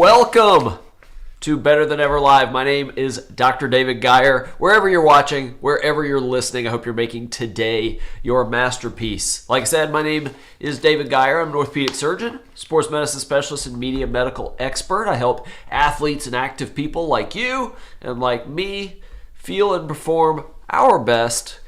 Welcome to Better Than Ever Live. My name is Dr. David Geyer. Wherever you're watching, wherever you're listening, I hope you're making today your masterpiece. Like I said, my name is David Geyer. I'm an orthopedic surgeon, sports medicine specialist, and media medical expert. I help athletes and active people like you and like me feel and perform our best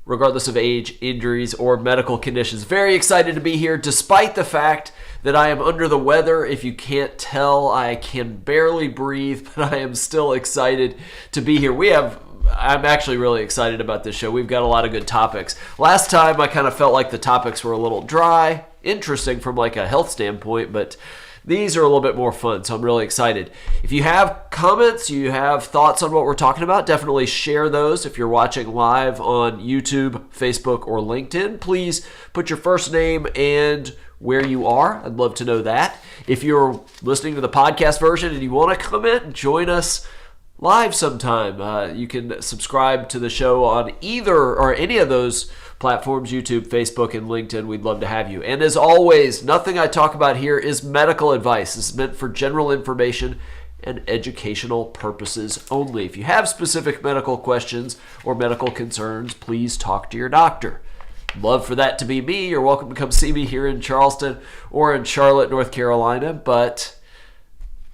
regardless of age, injuries, or medical conditions. Very excited to be here despite the fact that I am under the weather. If you can't tell, I can barely breathe, but I am still excited to be here. I'm actually really excited about this show. We've got a lot of good topics. Last time I kind of felt like the topics were a little dry, interesting from like a health standpoint, but these are a little bit more fun, so I'm really excited. If you have comments, you have thoughts on what we're talking about, definitely share those. If you're watching live on YouTube, Facebook, or LinkedIn, please put your first name and where you are. I'd love to know that. If you're listening to the podcast version and you want to comment, join us live sometime. You can subscribe to the show on either or any of those platforms, YouTube, Facebook, and LinkedIn. We'd love to have you. And as always, nothing I talk about here is medical advice. This is meant for general information and educational purposes only. If you have specific medical questions or medical concerns, please talk to your doctor. Love for that to be me. You're welcome to come see me here in Charleston or in Charlotte, North Carolina, but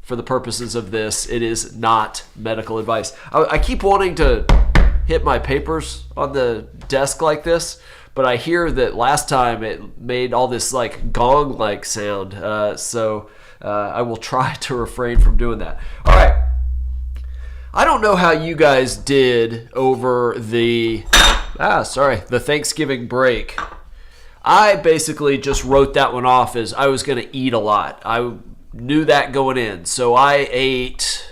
for the purposes of this, it is not medical advice. I keep wanting to hit my papers on the desk like this, but I hear that last time it made all this like gong-like sound, so I will try to refrain from doing that. All right. I don't know how you guys did over the Thanksgiving break. I basically just wrote that one off as I was going to eat a lot. I knew that going in, so I ate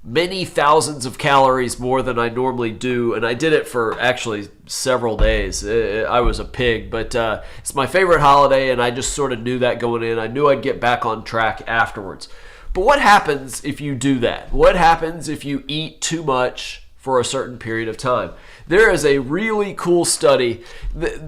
many thousands of calories more than I normally do, and I did it for actually several days. I was a pig, but it's my favorite holiday, and I just sort of knew that going in. I knew I'd get back on track afterwards. But what happens if you do that? What happens if you eat too much for a certain period of time? There is a really cool study.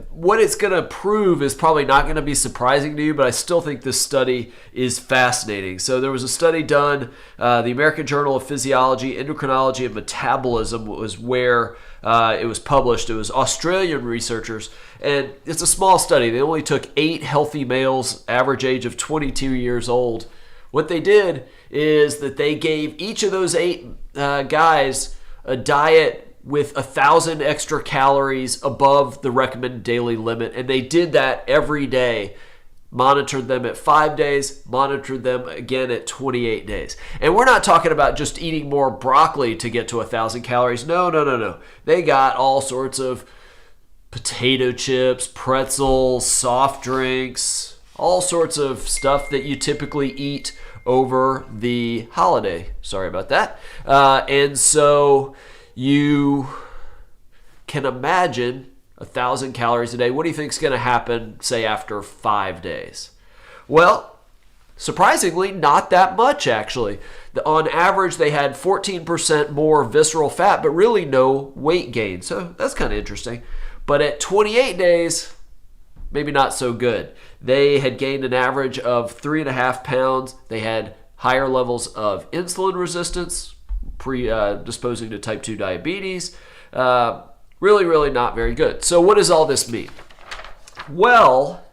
What it's going to prove is probably not going to be surprising to you, but I still think this study is fascinating. So there was a study done, the American Journal of Physiology, Endocrinology, and Metabolism was where it was published. It was Australian researchers, and it's a small study. They only took 8 healthy males, average age of 22 years old. What they did is that they gave each of those 8 guys a diet with 1,000 extra calories above the recommended daily limit. And they did that every day. Monitored them at 5 days, monitored them again at 28 days. And we're not talking about just eating more broccoli to get to 1,000 calories. No. They got all sorts of potato chips, pretzels, soft drinks, all sorts of stuff that you typically eat over the holiday. Sorry about that. And so you can imagine 1,000 calories a day. What do you think is going to happen, say, after 5 days? Well, surprisingly, not that much, actually. On average, they had 14% more visceral fat, but really no weight gain. So that's kind of interesting. But at 28 days, maybe not so good. They had gained an average of 3.5 pounds. They had higher levels of insulin resistance, predisposing to type 2 diabetes. Really not very good. So what does all this mean? Well,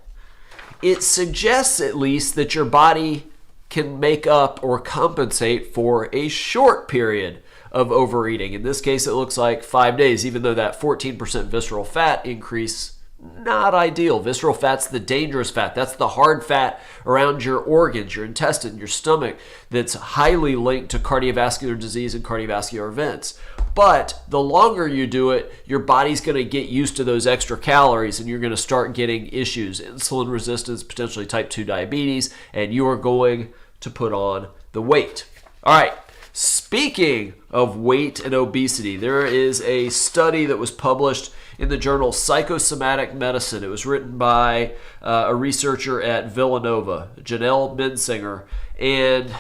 it suggests at least that your body can make up or compensate for a short period of overeating. In this case, it looks like 5 days, even though that 14% visceral fat increase, not ideal. Visceral fat's the dangerous fat. That's the hard fat around your organs, your intestine, your stomach, that's highly linked to cardiovascular disease and cardiovascular events. But the longer you do it, your body's going to get used to those extra calories and you're going to start getting issues, insulin resistance, potentially type 2 diabetes, and you are going to put on the weight. All right. Speaking of weight and obesity, there is a study that was published in the journal Psychosomatic Medicine. It was written by a researcher at Villanova, Janelle Mensinger, and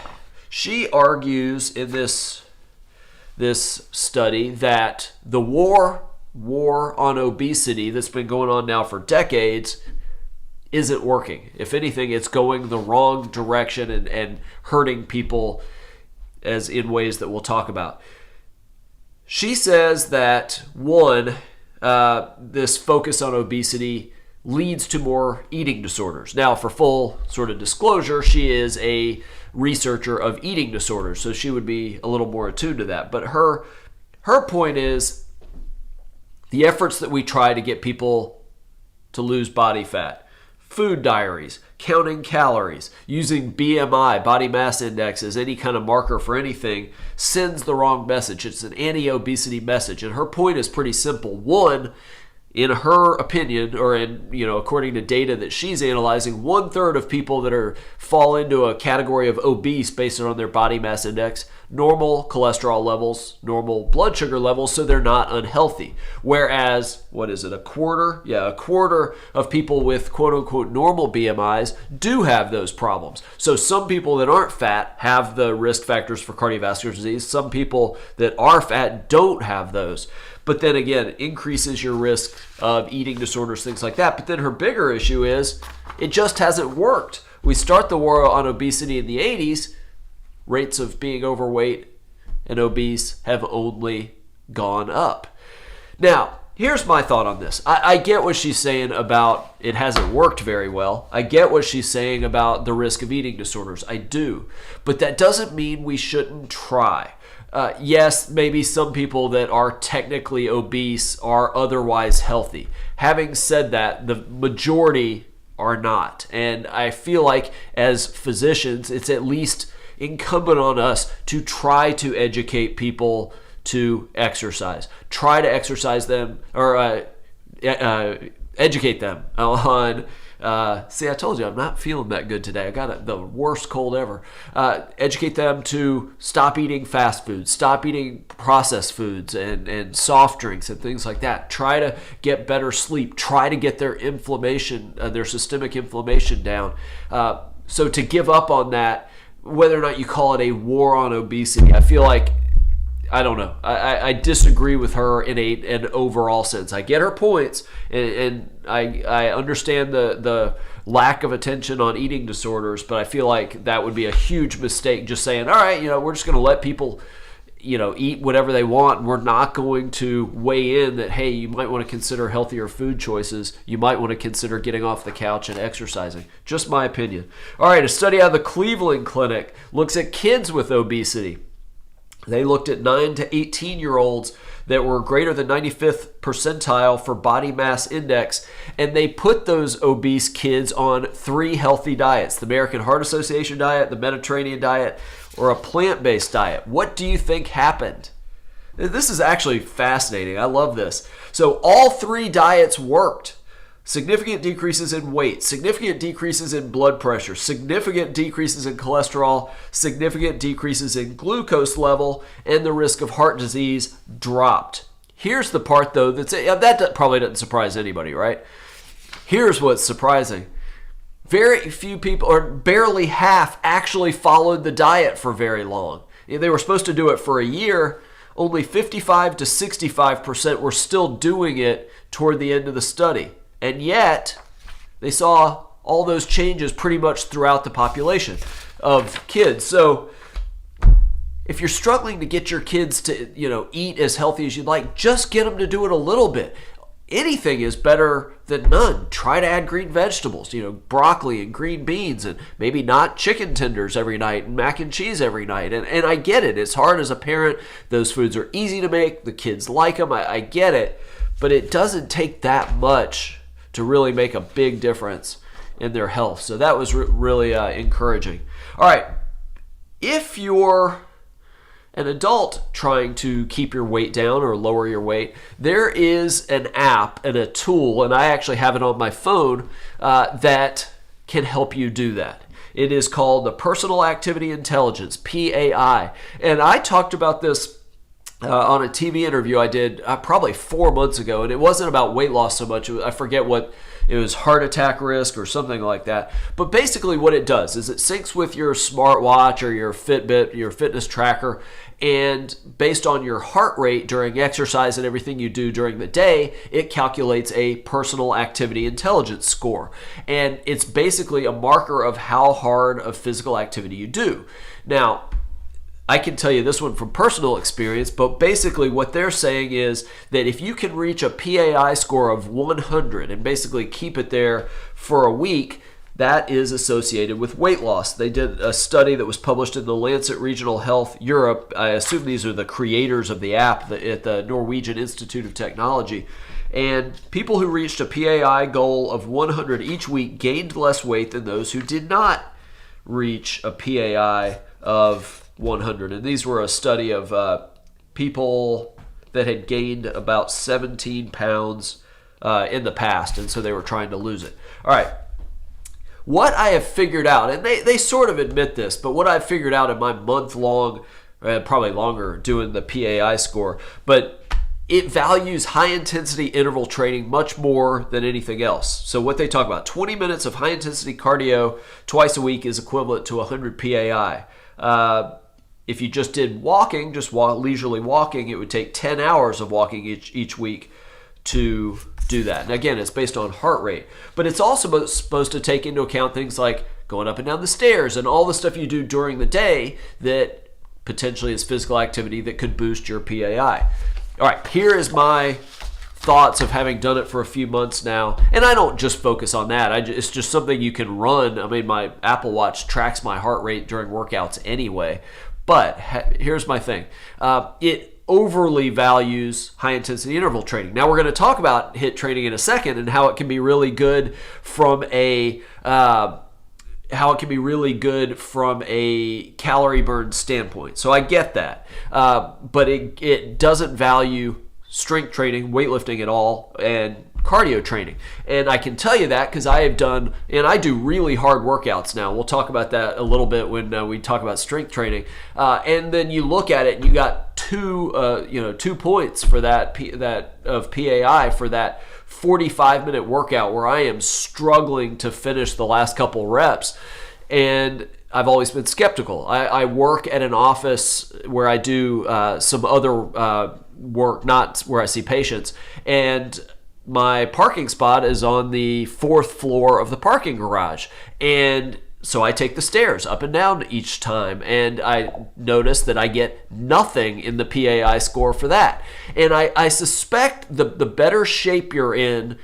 she argues in this study that the war on obesity that's been going on now for decades isn't working. If anything, it's going the wrong direction and hurting people as in ways that we'll talk about. She says that, one, this focus on obesity leads to more eating disorders. Now, for full sort of disclosure, she is a researcher of eating disorders, so she would be a little more attuned to that. But her point is the efforts that we try to get people to lose body fat, food diaries, counting calories, using BMI, body mass index, as any kind of marker for anything, sends the wrong message. It's an anti-obesity message. And her point is pretty simple. One, in her opinion, or according to data that she's analyzing, 1/3 of people that fall into a category of obese based on their body mass index, normal cholesterol levels, normal blood sugar levels, so they're not unhealthy. Whereas, a quarter? Yeah, a quarter of people with quote-unquote normal BMIs do have those problems. So some people that aren't fat have the risk factors for cardiovascular disease. Some people that are fat don't have those. But then again, increases your risk of eating disorders, things like that. But then her bigger issue is it just hasn't worked. We start the war on obesity in the 80s. Rates of being overweight and obese have only gone up. Now, here's my thought on this. I get what she's saying about it hasn't worked very well. I get what she's saying about the risk of eating disorders. I do. But that doesn't mean we shouldn't try. Yes, maybe some people that are technically obese are otherwise healthy. Having said that, the majority are not. And I feel like as physicians, it's at least incumbent on us to try to educate people to exercise. Try to exercise them or educate them on. See, I told you I'm not feeling that good today. I got the worst cold ever. Educate them to stop eating fast foods, stop eating processed foods and soft drinks and things like that. Try to get better sleep. Try to get their inflammation, their systemic inflammation down. So to give up on that, whether or not you call it a war on obesity, I feel like, I don't know. I disagree with her in an overall sense. I get her points, and I understand the lack of attention on eating disorders, but I feel like that would be a huge mistake just saying, all right, we're just going to let people, eat whatever they want, and we're not going to weigh in that, hey, you might want to consider healthier food choices. You might want to consider getting off the couch and exercising. Just my opinion. All right, a study out of the Cleveland Clinic looks at kids with obesity. They looked at 9 to 18-year-olds that were greater than 95th percentile for body mass index, and they put those obese kids on 3 healthy diets: the American Heart Association diet, the Mediterranean diet, or a plant-based diet. What do you think happened? This is actually fascinating. I love this. So all 3 diets worked. Significant decreases in weight, significant decreases in blood pressure, significant decreases in cholesterol, significant decreases in glucose level, and the risk of heart disease dropped. Here's the part, though, that probably doesn't surprise anybody, right? Here's what's surprising. Very few people, or barely half, actually followed the diet for very long. They were supposed to do it for a year. Only 55 to 65% were still doing it toward the end of the study. And yet, they saw all those changes pretty much throughout the population of kids. So, if you're struggling to get your kids to, eat as healthy as you'd like, just get them to do it a little bit. Anything is better than none. Try to add green vegetables, broccoli and green beans, and maybe not chicken tenders every night and mac and cheese every night. And I get it. It's hard as a parent. Those foods are easy to make. The kids like them. I get it. But it doesn't take that much to really make a big difference in their health. So that was really encouraging. All right, if you're an adult trying to keep your weight down or lower your weight, there is an app and a tool, and I actually have it on my phone, that can help you do that. It is called the Personal Activity Intelligence, PAI. And I talked about this on a TV interview I did probably 4 months ago, and it wasn't about weight loss so much. I forget what it was, heart attack risk or something like that. But basically what it does is it syncs with your smartwatch or your Fitbit, your fitness tracker, and based on your heart rate during exercise and everything you do during the day, it calculates a personal activity intelligence score. And it's basically a marker of how hard of physical activity you do. Now, I can tell you this one from personal experience, but basically what they're saying is that if you can reach a PAI score of 100 and basically keep it there for a week, that is associated with weight loss. They did a study that was published in the Lancet Regional Health Europe. I assume these are the creators of the app at the Norwegian Institute of Technology. And people who reached a PAI goal of 100 each week gained less weight than those who did not reach a PAI of 100. And these were a study of people that had gained about 17 pounds in the past, and so they were trying to lose it. All right. What I have figured out, and they sort of admit this, but what I've figured out in my month-long, probably longer, doing the PAI score, but it values high-intensity interval training much more than anything else. So what they talk about, 20 minutes of high-intensity cardio twice a week is equivalent to 100 PAI. If you just did walking, leisurely walking, it would take 10 hours of walking each week to do that. And again, it's based on heart rate. But it's also supposed to take into account things like going up and down the stairs and all the stuff you do during the day that potentially is physical activity that could boost your PAI. All right, here is my thoughts of having done it for a few months now. And I don't just focus on that. It's just something you can run. I mean, my Apple Watch tracks my heart rate during workouts anyway. But here's my thing. It overly values high-intensity interval training. Now we're going to talk about HIIT training in a second and how it can be really good from a calorie burn standpoint. So I get that, but it doesn't value strength training, weightlifting at all, and cardio training. And I can tell you that because I have done, and I do really hard workouts now. We'll talk about that a little bit when we talk about strength training. And then you look at it and you got 2 points for that of PAI for that 45-minute workout where I am struggling to finish the last couple reps. And I've always been skeptical. I work at an office where I do some other work, not where I see patients, and my parking spot is on the 4th floor of the parking garage. And so I take the stairs up and down each time, and I notice that I get nothing in the PAI score for that. And I suspect the better shape you're in,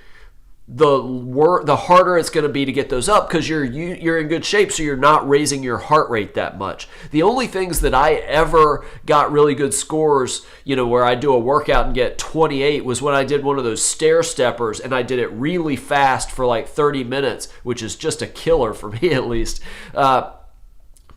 the harder it's going to be to get those up because you're in good shape, so you're not raising your heart rate that much. The only things that I ever got really good scores, where I do a workout and get 28, was when I did one of those stair steppers and I did it really fast for like 30 minutes, which is just a killer for me at least.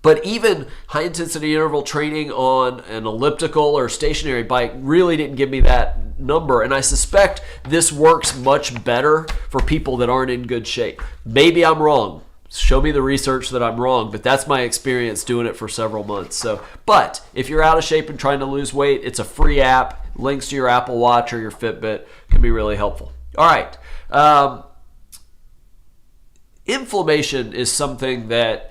But even high-intensity interval training on an elliptical or stationary bike really didn't give me that number. And I suspect this works much better for people that aren't in good shape. Maybe I'm wrong. Show me the research that I'm wrong, but that's my experience doing it for several months. But if you're out of shape and trying to lose weight, it's a free app. Links to your Apple Watch or your Fitbit can be really helpful. All right. Inflammation is something that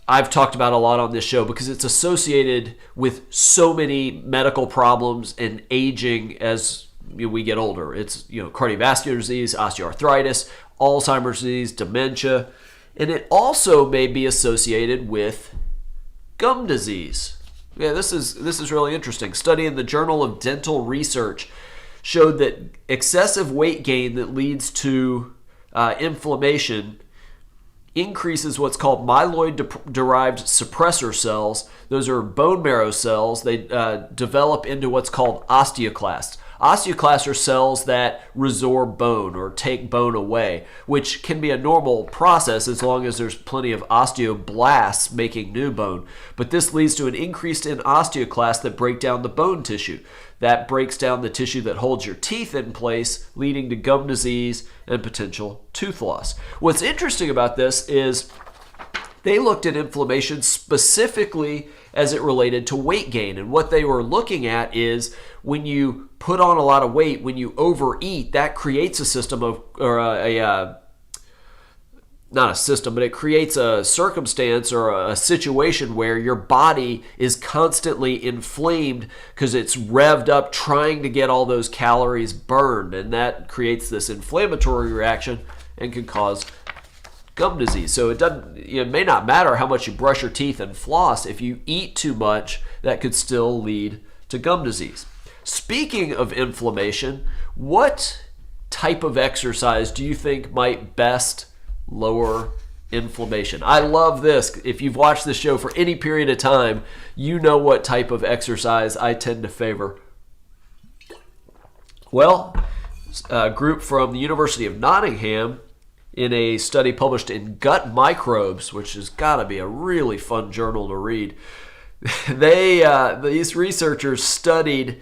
I've talked about a lot on this show because it's associated with so many medical problems and aging as we get older. It's cardiovascular disease, osteoarthritis, Alzheimer's disease, dementia, and it also may be associated with gum disease. Yeah, this is really interesting. Study in the Journal of Dental Research showed that excessive weight gain that leads to inflammation increases what's called myeloid-derived suppressor cells. Those are bone marrow cells. They develop into what's called osteoclasts. Osteoclasts are cells that resorb bone or take bone away, which can be a normal process as long as there's plenty of osteoblasts making new bone. But this leads to an increase in osteoclasts that break down the bone tissue. That breaks down the tissue that holds your teeth in place, leading to gum disease and potential tooth loss. What's interesting about this is They looked at inflammation specifically as it related to weight gain. And what they were looking at is when you put on a lot of weight, when you overeat, that creates a system of, or not a system, but it creates a circumstance or a situation where your body is constantly inflamed because it's revved up trying to get all those calories burned. And that creates this inflammatory reaction and can cause gum disease. So it may not matter how much you brush your teeth and floss. If you eat too much, that could still lead to gum disease. Speaking of inflammation, what type of exercise do you think might best lower inflammation? I love this. If you've watched this show for any period of time, you know what type of exercise I tend to favor. Well, a group from the University of Nottingham, in a study published in Gut Microbes, which has got to be a really fun journal to read, these researchers studied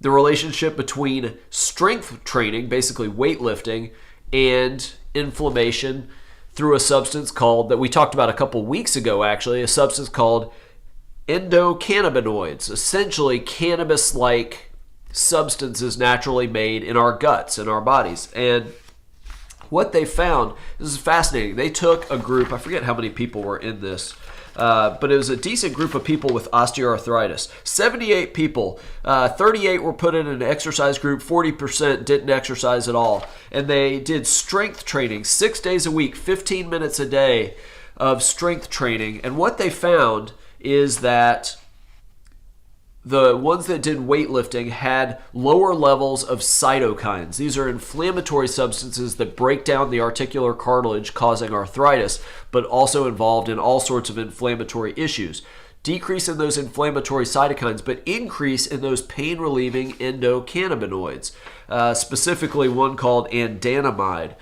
the relationship between strength training, basically weightlifting, and inflammation through a substance that we talked about a couple weeks ago, actually, a substance called endocannabinoids, essentially cannabis-like substances naturally made in our guts, in our bodies. And what they found, this is fascinating, they took a group, I forget how many people were in this, but it was a decent group of people with osteoarthritis. 78 people, 38 were put in an exercise group, 40% didn't exercise at all. And they did strength training 6 days a week, 15 minutes a day of strength training. And what they found is that the ones that did weightlifting had lower levels of cytokines. These are inflammatory substances that break down the articular cartilage, causing arthritis, but also involved in all sorts of inflammatory issues. Decrease in those inflammatory cytokines, but increase in those pain-relieving endocannabinoids, specifically one called anandamide.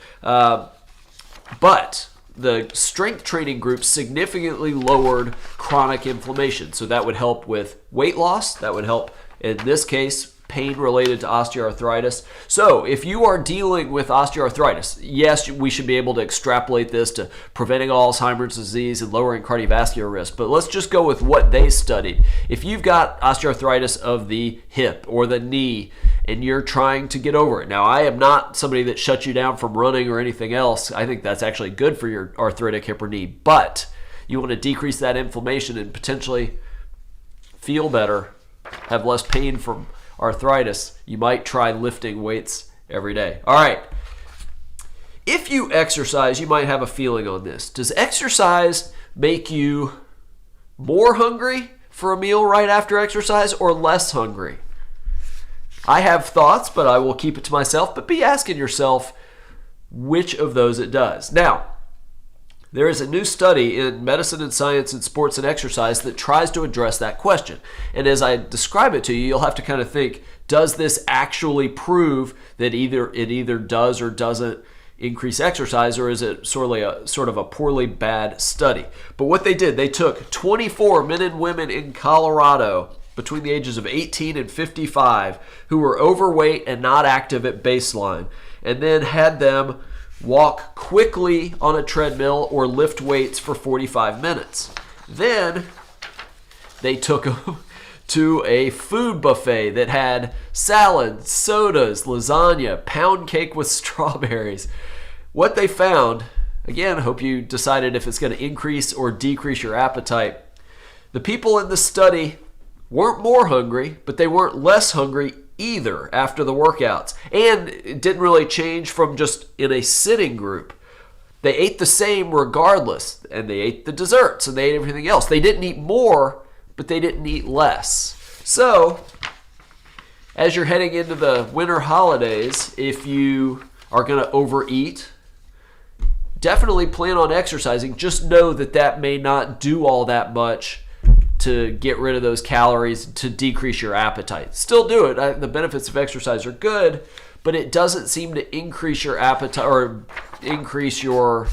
But the strength training group significantly lowered chronic inflammation. So that would help with weight loss. That would help, in this case, pain related to osteoarthritis. So if you are dealing with osteoarthritis, yes, we should be able to extrapolate this to preventing Alzheimer's disease and lowering cardiovascular risk. But let's just go with what they studied. If you've got osteoarthritis of the hip or the knee, and you're trying to get over it. Now, I am not somebody that shuts you down from running or anything else. I think that's actually good for your arthritic hip or knee. But you want to decrease that inflammation and potentially feel better, have less pain from arthritis. You might try lifting weights every day. All right. If you exercise, you might have a feeling on this. Does exercise make you more hungry for a meal right after exercise or less hungry? I have thoughts, but I will keep it to myself. But be asking yourself which of those it does. Now, there is a new study in Medicine and Science and Sports and Exercise that tries to address that question. And as I describe it to you, you'll have to kind of think, does this actually prove that it either does or doesn't increase exercise, or is it sort of a poorly bad study? But what they did, they took 24 men and women in Colorado between the ages of 18 and 55 who were overweight and not active at baseline, and then had them walk quickly on a treadmill or lift weights for 45 minutes. Then they took them to a food buffet that had salad, sodas, lasagna, pound cake with strawberries. What they found, again, I hope you decided if it's going to increase or decrease your appetite. The people in the study weren't more hungry, but they weren't less hungry either after the workouts. And it didn't really change from just in a sitting group. They ate the same regardless, and they ate the desserts, and they ate everything else. They didn't eat more, but they didn't eat less. So, as you're heading into the winter holidays, if you are going to overeat, definitely plan on exercising. Just know that that may not do all that much to get rid of those calories, to decrease your appetite. Still do it. The benefits of exercise are good, but it doesn't seem to increase your appetite or increase your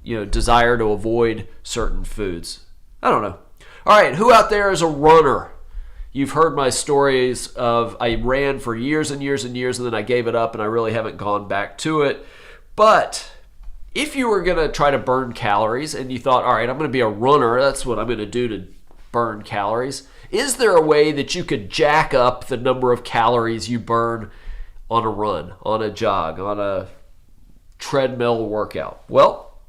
desire to avoid certain foods. I don't know. All right, who out there is a runner? You've heard my stories of I ran for years and years and years, and then I gave it up, and I really haven't gone back to it. But if you were going to try to burn calories and you thought, all right, I'm going to be a runner, that's what I'm going to do to burn calories, is there a way that you could jack up the number of calories you burn on a run, on a jog, on a treadmill workout? Well,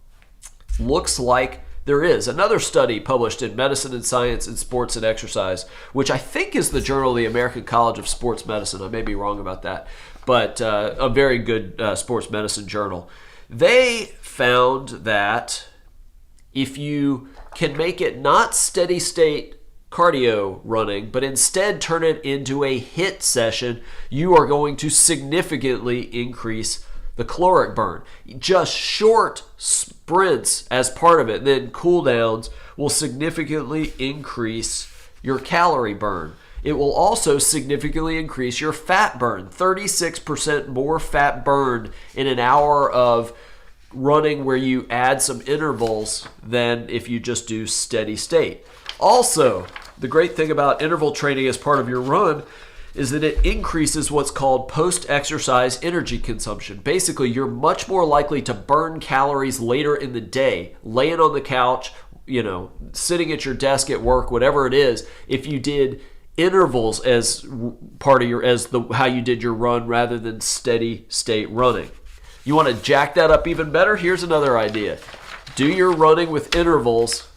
looks like there is. Another study published in Medicine and Science and Sports and Exercise, which I think is the journal of the American College of Sports Medicine. I may be wrong about that, but a very good sports medicine journal. They found that if you can make it not steady state cardio running, but instead turn it into a HIIT session, you are going to significantly increase the caloric burn. Just short sprints as part of it, then cool downs will significantly increase your calorie burn. It will also significantly increase your fat burn. 36% more fat burned in an hour of running where you add some intervals than if you just do steady state. Also, the great thing about interval training as part of your run is that it increases what's called post-exercise energy consumption. Basically, you're much more likely to burn calories later in the day, laying on the couch, sitting at your desk at work, whatever it is, if you did intervals as part of how you did your run rather than steady state running. You want to jack that up even better? Here's another idea. Do your running with intervals,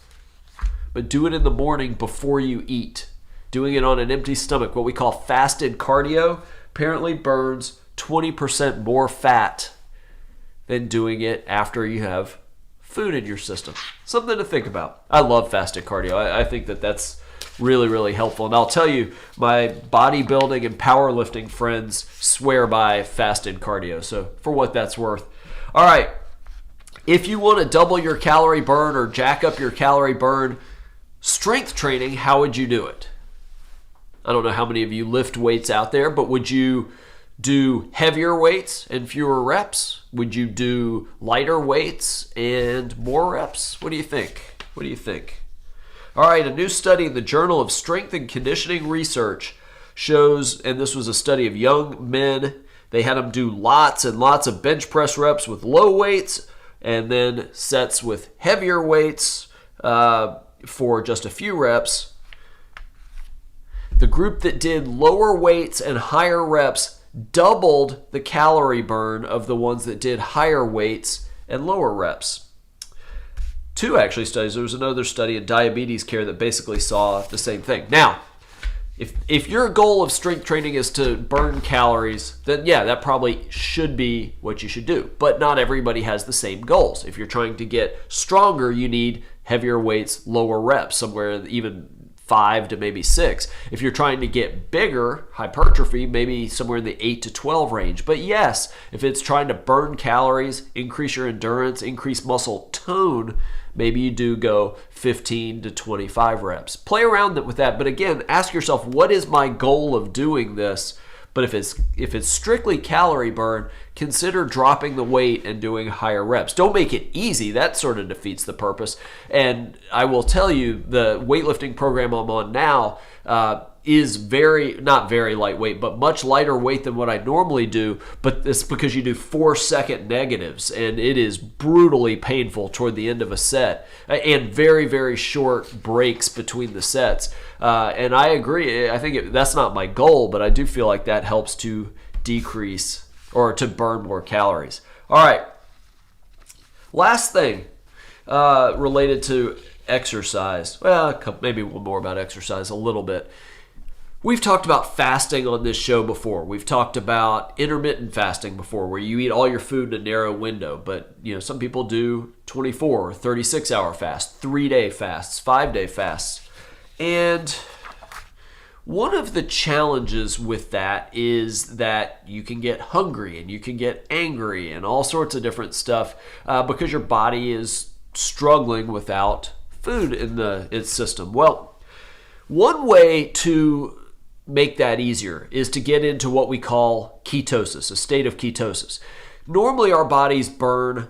but do it in the morning before you eat. Doing it on an empty stomach, what we call fasted cardio, apparently burns 20% more fat than doing it after you have food in your system. Something to think about. I love fasted cardio. I think that's really, really helpful. And I'll tell you, my bodybuilding and powerlifting friends swear by fasted cardio. So for what that's worth. All right. If you want to double your calorie burn or jack up your calorie burn, strength training, how would you do it? I don't know how many of you lift weights out there, but would you do heavier weights and fewer reps? Would you do lighter weights and more reps? What do you think? All right, a new study in the Journal of Strength and Conditioning Research shows, and this was a study of young men, they had them do lots and lots of bench press reps with low weights and then sets with heavier weights for just a few reps. The group that did lower weights and higher reps doubled the calorie burn of the ones that did higher weights and lower reps. Two actually studies. There was another study in diabetes care that basically saw the same thing. Now, if your goal of strength training is to burn calories, then yeah, that probably should be what you should do. But not everybody has the same goals. If you're trying to get stronger, you need heavier weights, lower reps, somewhere even 5 to maybe 6. If you're trying to get bigger, hypertrophy, maybe somewhere in the 8 to 12 range. But yes, if it's trying to burn calories, increase your endurance, increase muscle tone, maybe you do go 15 to 25 reps. Play around with that, but again, ask yourself, what is my goal of doing this? But if it's strictly calorie burn, consider dropping the weight and doing higher reps. Don't make it easy. That sort of defeats the purpose. And I will tell you, the weightlifting program I'm on now is not very lightweight, but much lighter weight than what I normally do. But it's because you do 4-second negatives, and it is brutally painful toward the end of a set, and very, very short breaks between the sets. And I agree. I think that's not my goal, but I do feel like that helps to decrease or to burn more calories. All right. Last thing related to exercise. Well, maybe more about exercise a little bit. We've talked about fasting on this show before. We've talked about intermittent fasting before, where you eat all your food in a narrow window. But some people do 24 or 36-hour fasts, 3-day fasts, 5-day fasts. And one of the challenges with that is that you can get hungry and you can get angry and all sorts of different stuff because your body is struggling without food in its system. Well, one way to make that easier is to get into what we call ketosis, a state of ketosis. Normally our bodies burn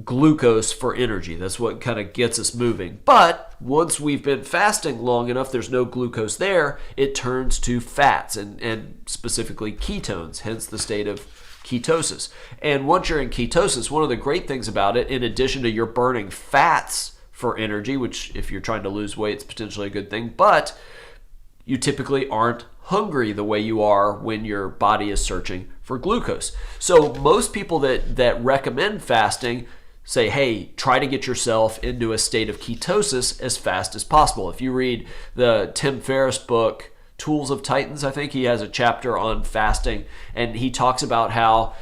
glucose for energy. That's what kind of gets us moving. But once we've been fasting long enough, there's no glucose there, it turns to fats and specifically ketones, hence the state of ketosis. And once you're in ketosis, one of the great things about it, in addition to you're burning fats for energy, which if you're trying to lose weight, it's potentially a good thing, but you typically aren't hungry the way you are when your body is searching for glucose. So most people that recommend fasting say, hey, try to get yourself into a state of ketosis as fast as possible. If you read the Tim Ferriss book, Tools of Titans, I think he has a chapter on fasting, and he talks about how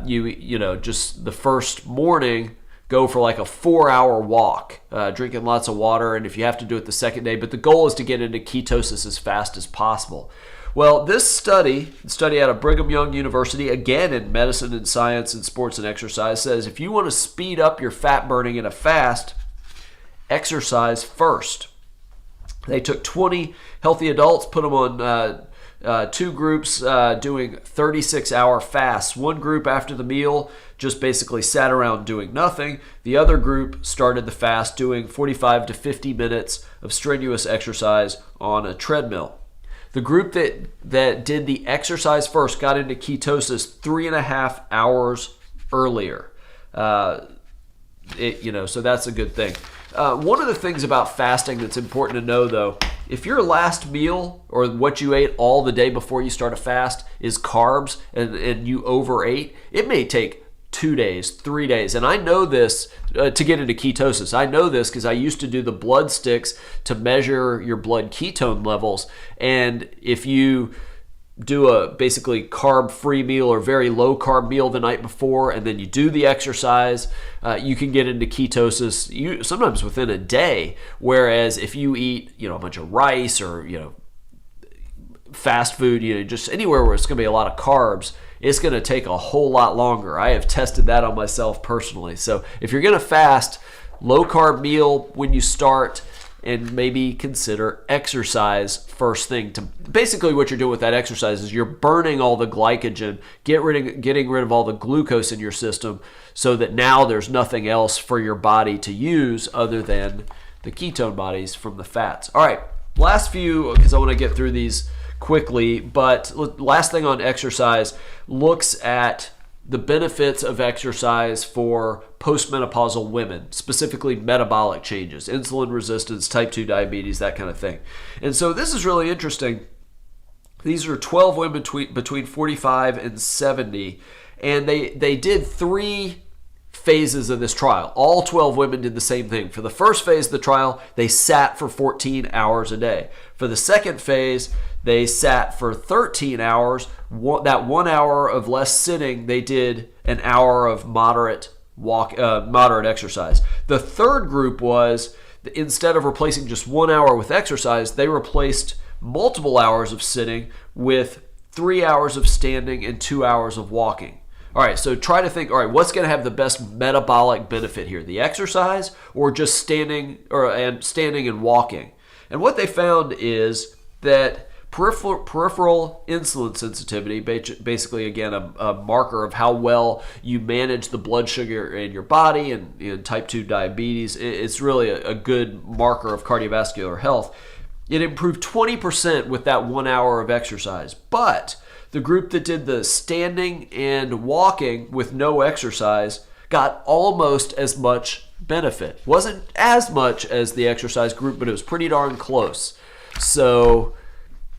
you know, just the first morning, go for like a 4-hour walk, drinking lots of water, and if you have to do it the second day, but the goal is to get into ketosis as fast as possible. Well, this study out of Brigham Young University, again in medicine and science and sports and exercise, says if you want to speed up your fat burning in a fast, exercise first. They took 20 healthy adults, put them on two groups doing 36-hour fasts. One group after the meal just basically sat around doing nothing. The other group started the fast doing 45 to 50 minutes of strenuous exercise on a treadmill. The group that did the exercise first got into ketosis 3.5 hours earlier. So that's a good thing. One of the things about fasting that's important to know, though, if your last meal or what you ate all the day before you start a fast is carbs and you overate, it may take 2 days, 3 days. And I know this to get into ketosis. I know this because I used to do the blood sticks to measure your blood ketone levels. And if you do a basically carb-free meal or very low-carb meal the night before, and then you do the exercise, you can get into ketosis sometimes within a day. Whereas if you eat, a bunch of rice or, fast food, just anywhere where it's going to be a lot of carbs, it's going to take a whole lot longer. I have tested that on myself personally. So if you're going to fast, low-carb meal when you start, and maybe consider exercise first thing. Basically what you're doing with that exercise is you're burning all the glycogen, getting rid of all the glucose in your system so that now there's nothing else for your body to use other than the ketone bodies from the fats. All right, last few, because I want to get through these quickly, but last thing on exercise looks at the benefits of exercise for postmenopausal women, specifically metabolic changes, insulin resistance, type 2 diabetes, that kind of thing. And so this is really interesting. These are 12 women between 45 and 70, and they did 3 phases of this trial. All 12 women did the same thing. For the first phase of the trial, they sat for 14 hours a day. For the second phase, they sat for 13 hours. That 1 hour of less sitting, they did an hour of moderate exercise. The third group was, instead of replacing just 1 hour with exercise, they replaced multiple hours of sitting with 3 hours of standing and 2 hours of walking. All right, so try to think, all right, what's going to have the best metabolic benefit here? The exercise or just standing and walking? And what they found is that peripheral insulin sensitivity, basically, again, a marker of how well you manage the blood sugar in your body and in type 2 diabetes, it's really a good marker of cardiovascular health. It improved 20% with that 1 hour of exercise. But the group that did the standing and walking with no exercise got almost as much benefit. Wasn't as much as the exercise group, but it was pretty darn close. So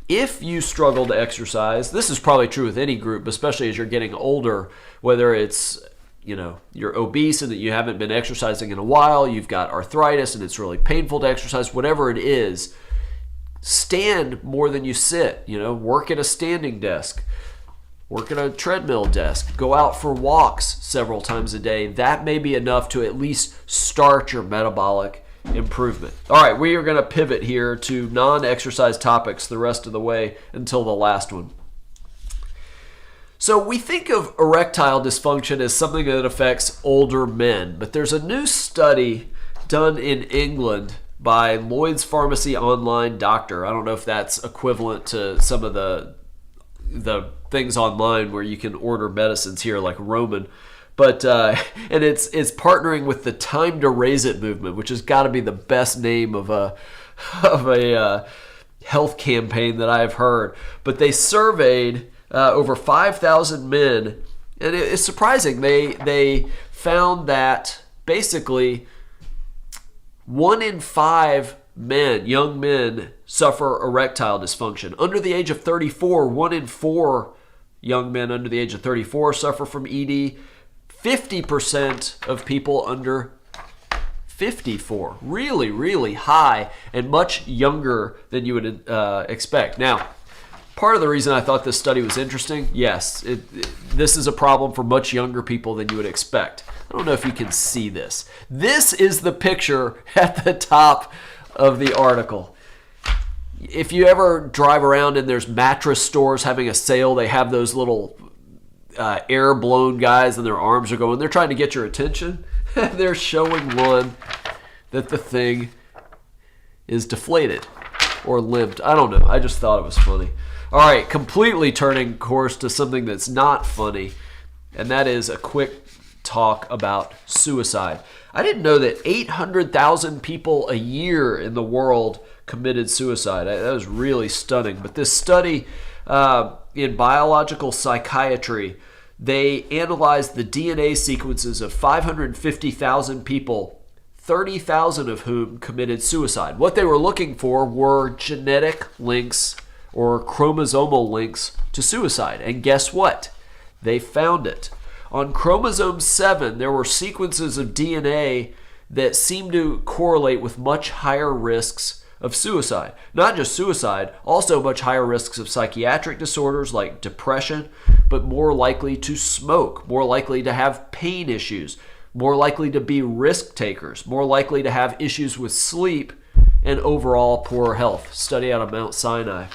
if you struggle to exercise, this is probably true with any group, especially as you're getting older, whether it's, you're obese and that you haven't been exercising in a while, you've got arthritis and it's really painful to exercise, whatever it is, stand more than you sit, work at a standing desk, work at a treadmill desk, go out for walks several times a day. That may be enough to at least start your metabolic improvement. All right, we are going to pivot here to non-exercise topics the rest of the way until the last one. So we think of erectile dysfunction as something that affects older men, but there's a new study done in England by Lloyd's Pharmacy Online Doctor. I don't know if that's equivalent to some of the things online where you can order medicines here like Roman. But and it's partnering with the Time to Raise It movement, which has got to be the best name of a health campaign that I've heard. But they surveyed over 5,000 men And it's surprising. They found that basically 1 in 5 men, young men, suffer erectile dysfunction. Under the age of 34, 1 in 4 young men under the age of 34 suffer from ED. 50% of people under 54. Really, really high and much younger than you would expect. Now, part of the reason I thought this study was interesting, yes, this is a problem for much younger people than you would expect. I don't know if you can see this. This is the picture at the top of the article. If you ever drive around and there's mattress stores having a sale, they have those little air-blown guys and their arms are going. They're trying to get your attention. They're showing one that the thing is deflated or limped. I don't know. I just thought it was funny. All right, completely turning course to something that's not funny, and that is a quick talk about suicide. I didn't know that 800,000 people a year in the world committed suicide. That was really stunning. But this study in biological psychiatry, they analyzed the DNA sequences of 550,000 people, 30,000 of whom committed suicide. What they were looking for were genetic links or chromosomal links to suicide. And guess what? They found it. On chromosome 7, there were sequences of DNA that seemed to correlate with much higher risks of suicide. Not just suicide, also much higher risks of psychiatric disorders like depression, but more likely to smoke, more likely to have pain issues, more likely to be risk takers, more likely to have issues with sleep, and overall poor health. Study out of Mount Sinai.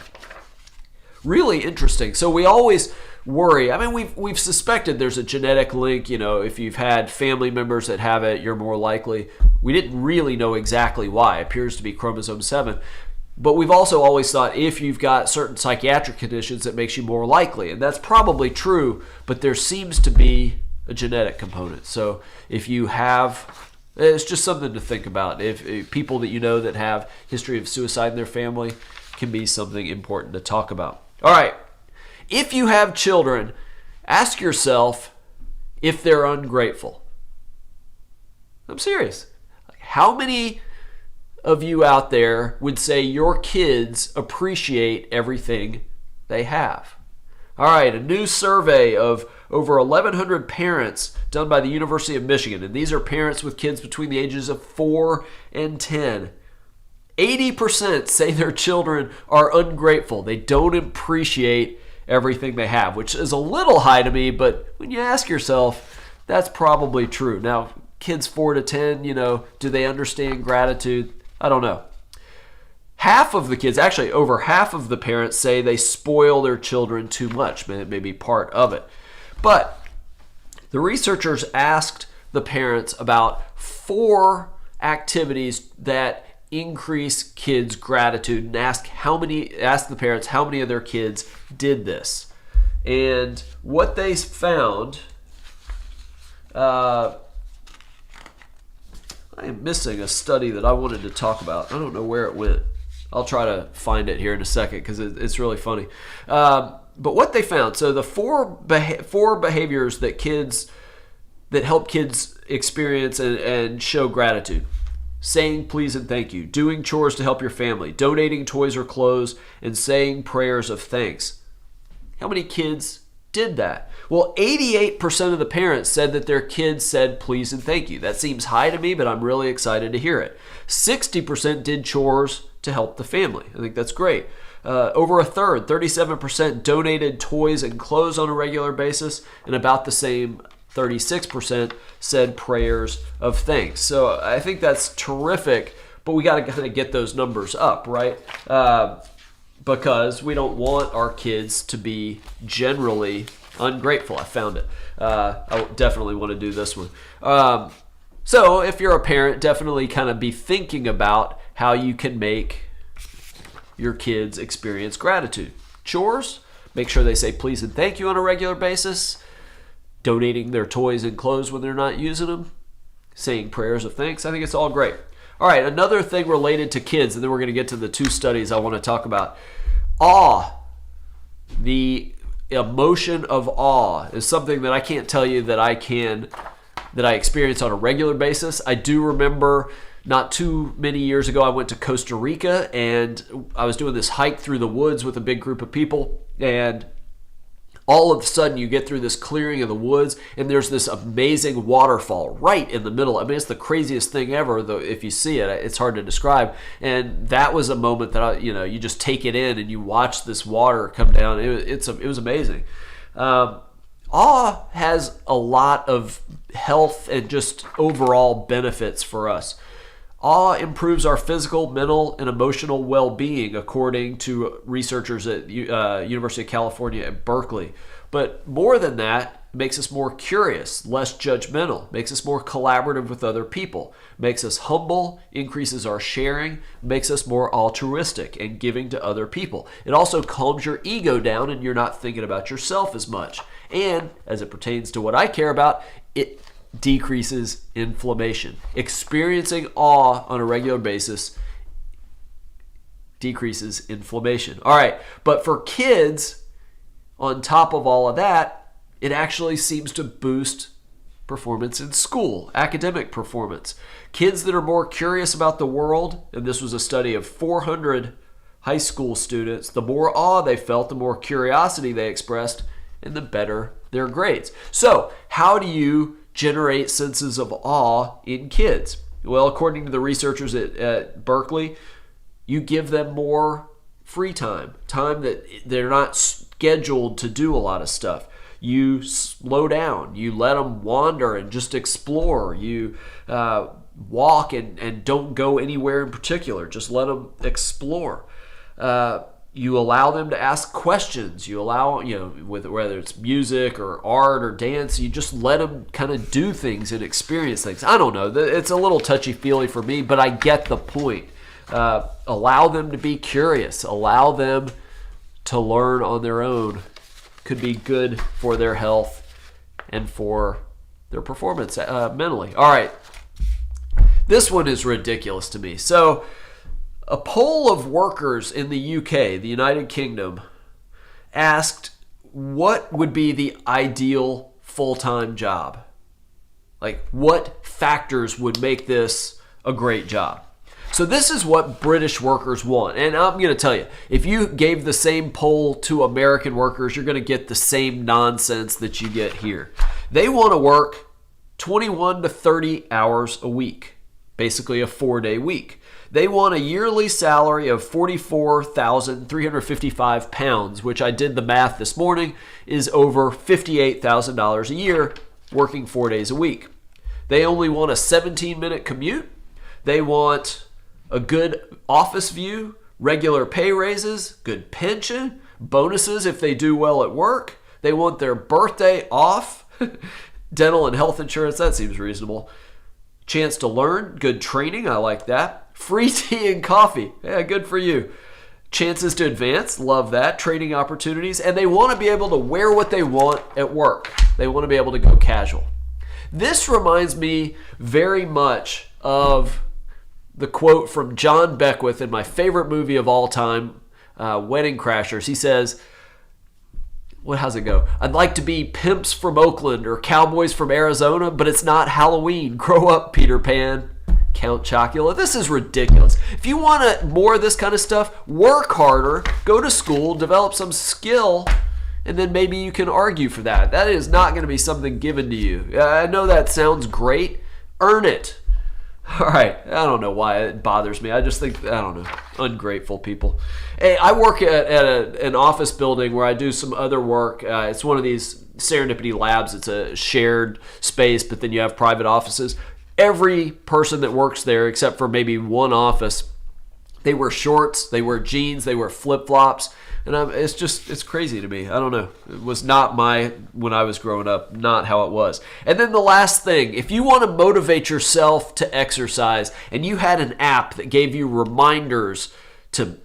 Really interesting. So we always worry. I mean, we've suspected there's a genetic link. You know, if you've had family members that have it, you're more likely. We didn't really know exactly why. It appears to be chromosome 7. But we've also always thought if you've got certain psychiatric conditions, it makes you more likely. And that's probably true, but there seems to be a genetic component. So if you have, it's just something to think about. If people that you know that have history of suicide in their family, can be something important to talk about. All right. If you have children, ask yourself if they're ungrateful. I'm serious. How many of you out there would say your kids appreciate everything they have? All right, a new survey of over 1,100 parents done by the University of Michigan, and these are parents with kids between the ages of 4 and 10. 80% say their children are ungrateful. They don't appreciate everything they have, which is a little high to me, but when you ask yourself, that's probably true. Now, kids 4 to 10, do they understand gratitude? I don't know. Half of the kids, actually over half of the parents, say they spoil their children too much. Maybe part of it. But the researchers asked the parents about 4 activities that increase kids' gratitude and ask the parents how many of their kids did this. And what they found, I am missing a study that I wanted to talk about. I don't know where it went. I'll try to find it here in a second because it's really funny. But what they found, so the four behaviors that help kids experience and show gratitude: saying please and thank you, doing chores to help your family, donating toys or clothes, and saying prayers of thanks. How many kids did that? Well, 88% of the parents said that their kids said please and thank you. That seems high to me, but I'm really excited to hear it. 60% did chores to help the family. I think that's great. Over a third, 37%, donated toys and clothes on a regular basis, and about the same, 36%, said prayers of thanks. So I think that's terrific, but we got to kind of get those numbers up, right? Because we don't want our kids to be generally ungrateful. I found it. I definitely want to do this one. So if you're a parent, definitely kind of be thinking about how you can make your kids experience gratitude. Chores, make sure they say please and thank you on a regular basis. Donating their toys and clothes when they're not using them. Saying prayers of thanks. I think it's all great. All right, another thing related to kids, and then we're going to get to the 2 studies I want to talk about. Awe. The emotion of awe is something that I can't tell you that I experience on a regular basis. I do remember not too many years ago, I went to Costa Rica and I was doing this hike through the woods with a big group of people, and all of a sudden you get through this clearing of the woods and there's this amazing waterfall right in the middle. I mean, it's the craziest thing ever, though. If you see it, it's hard to describe. And that was a moment that you just take it in and you watch this water come down. It was amazing. Awe has a lot of health and just overall benefits for us. Awe improves our physical, mental, and emotional well-being, according to researchers at University of California at Berkeley. But more than that, it makes us more curious, less judgmental, makes us more collaborative with other people, makes us humble, increases our sharing, makes us more altruistic and giving to other people. It also calms your ego down and you're not thinking about yourself as much. And as it pertains to what I care about, it decreases inflammation. Experiencing awe on a regular basis decreases inflammation. All right, but for kids, on top of all of that, it actually seems to boost performance in school, academic performance. Kids that are more curious about the world, and this was a study of 400 high school students, the more awe they felt, the more curiosity they expressed, and the better their grades. So, how do you generate senses of awe in kids? Well, according to the researchers at Berkeley, you give them more free time that they're not scheduled to do a lot of stuff. You slow down, you let them wander and just explore. You walk and don't go anywhere in particular, just let them explore. You allow them to ask questions. You allow, with whether it's music or art or dance, you just let them kind of do things and experience things. I don't know. It's a little touchy-feely for me, but I get the point. Allow them to be curious. Allow them to learn on their own. Could be good for their health and for their performance mentally. All right. This one is ridiculous to me. So, a poll of workers in the UK, the United Kingdom, asked what would be the ideal full-time job? Like, what factors would make this a great job? So this is what British workers want. And I'm going to tell you, if you gave the same poll to American workers, you're going to get the same nonsense that you get here. They want to work 21 to 30 hours a week, basically a 4-day week. They want a yearly salary of £44,355, which I did the math this morning, is over $58,000 a year, working 4 days a week. They only want a 17-minute commute. They want a good office view, regular pay raises, good pension, bonuses if they do well at work. They want their birthday off, dental and health insurance, that seems reasonable. Chance to learn, good training, I like that. Free tea and coffee, yeah, good for you. Chances to advance, love that. Training opportunities, and they want to be able to wear what they want at work. They want to be able to go casual. This reminds me very much of the quote from John Beckwith in my favorite movie of all time, Wedding Crashers. He says, how's it go? I'd like to be pimps from Oakland or cowboys from Arizona, but it's not Halloween. Grow up, Peter Pan. Count Chocula. This is ridiculous. If you want more of this kind of stuff, work harder, go to school, develop some skill, and then maybe you can argue for that. That is not going to be something given to you. I know that sounds great. Earn it. All right. I don't know why it bothers me. I just think, I don't know, ungrateful people. Hey, I work at an office building where I do some other work. It's one of these serendipity labs. It's a shared space, but then you have private offices. Every person that works there, except for maybe one office, they wear shorts, they wear jeans, they wear flip-flops, and it's crazy to me. I don't know. It was not when I was growing up, not how it was. And then the last thing, if you want to motivate yourself to exercise and you had an app that gave you reminders to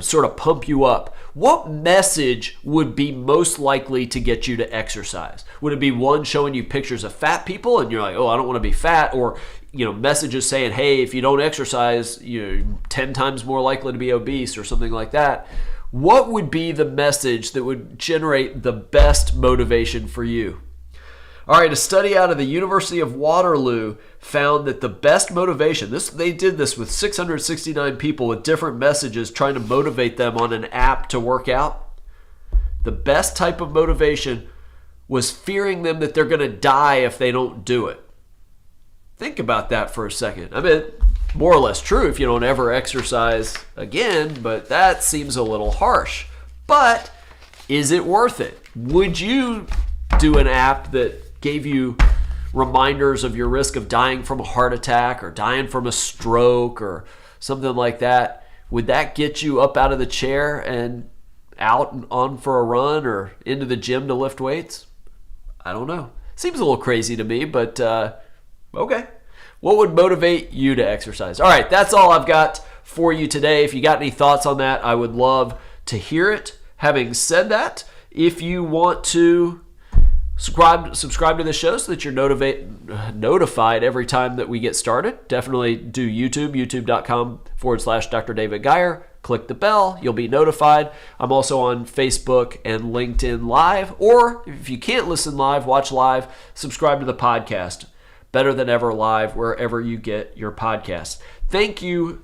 sort of pump you up, what message would be most likely to get you to exercise? Would it be one showing you pictures of fat people and you're like, oh, I don't want to be fat? Or, messages saying, hey, if you don't exercise, you're 10 times more likely to be obese or something like that? what would be the message that would generate the best motivation for you? All right, a study out of the University of Waterloo found that the best motivation, they did this with 669 people with different messages trying to motivate them on an app to work out. The best type of motivation was fearing them that they're going to die if they don't do it. Think about that for a second. I mean, more or less true if you don't ever exercise again, but that seems a little harsh. But is it worth it? Would you do an app that gave you reminders of your risk of dying from a heart attack or dying from a stroke or something like that? Would that get you up out of the chair and out and on for a run or into the gym to lift weights? I don't know. Seems a little crazy to me, but okay. What would motivate you to exercise? All right, that's all I've got for you today. If you got any thoughts on that, I would love to hear it. Having said that, if you want to subscribe to the show so that you're notified every time that we get started, definitely do youtube.com/Dr. David Geyer. Click the bell, you'll be notified. I'm also on Facebook and LinkedIn Live, or if you can't listen live, watch live, subscribe to the podcast. Better Than Ever Live, wherever you get your podcasts. Thank you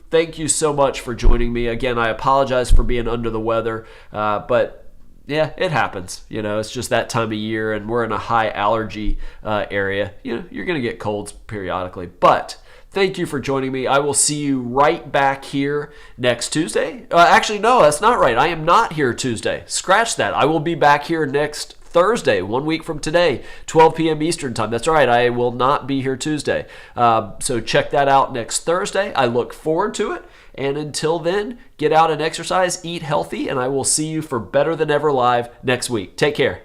so much for joining me. Again, I apologize for being under the weather, but yeah, it happens. It's just that time of year, and we're in a high allergy area. You're going to get colds periodically. But thank you for joining me. I will see you right back here next Tuesday. Actually, no, that's not right. I am not here Tuesday. Scratch that. I will be back here next Thursday, 1 week from today, 12 p.m. Eastern time. That's right. I will not be here Tuesday. So check that out next Thursday. I look forward to it. And until then, get out and exercise, eat healthy, and I will see you for Better Than Ever Live next week. Take care.